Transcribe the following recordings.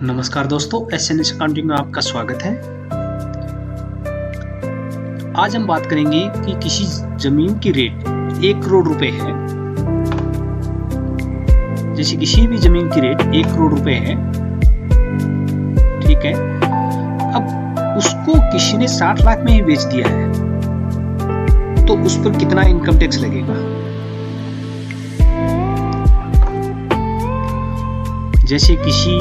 नमस्कार दोस्तों, SNS accounting में आपका स्वागत है। आज हम बात करेंगे कि किसी जमीन की रेट 1 करोड़ रुपए है। जैसे किसी भी जमीन की रेट 1 करोड़ रुपए है, ठीक है। अब उसको किसी ने 60 लाख में ही बेच दिया है, तो उस पर कितना इनकम टैक्स लगेगा? जैसे किसी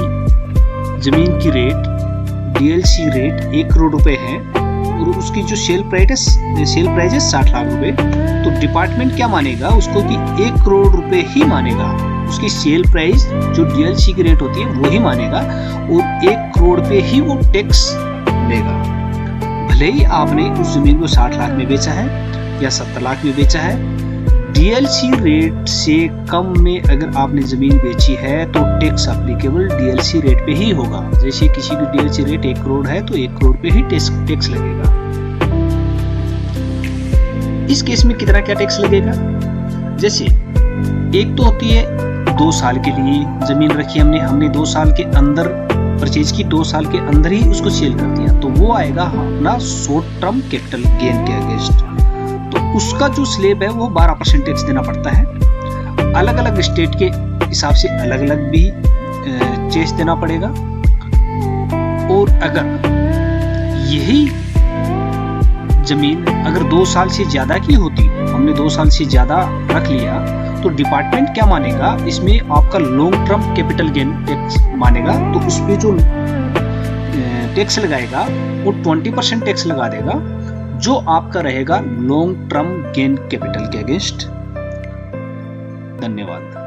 जमीन की रेट डीएलसी रेट 1 करोड़ रुपए है और उसकी जो सेल प्राइस है 60 लाख रुपए, तो डिपार्टमेंट क्या मानेगा उसको कि 1 करोड़ रुपए ही मानेगा। उसकी सेल प्राइस जो डीएलसी की रेट होती है वो ही मानेगा और 1 करोड़ पे ही वो टैक्स लेगा। भले ही आपने उस जमीन को 60 लाख में बेचा है या 70 लाख में बेचा है, डीएलसी रेट से कम में अगर आपने जमीन बेची है तो टैक्स एप्लीकेबल डीएलसी रेट पे ही होगा। जैसे किसी की डीएलसी रेट 1 करोड़ है तो 1 करोड़ पे ही टैक्स लगेगा। इस केस में कितना क्या टैक्स लगेगा? जैसे एक तो होती है 2 साल के लिए जमीन रखी हमने 2 साल के अंदर परचेज की, 2 साल के अंदर ही उसको सेल कर दिया, तो वो आएगा अपना शॉर्ट टर्म कैपिटल गेन के अगेंस्ट। तो उसका जो स्लैब है वो 12% टैक्स देना पड़ता है। अलग अलग स्टेट के हिसाब से अलग अलग भी टैक्स देना पड़ेगा। और अगर यही जमीन अगर 2 साल से ज्यादा की होती, हमने 2 साल से ज्यादा रख लिया, तो डिपार्टमेंट क्या मानेगा, इसमें आपका long term capital gain tax मानेगा। तो उस पे जो टैक्स लगाएगा वो 20% टैक्स लगा देगा, जो आपका रहेगा लॉन्ग टर्म गेन कैपिटल के अगेंस्ट। धन्यवाद।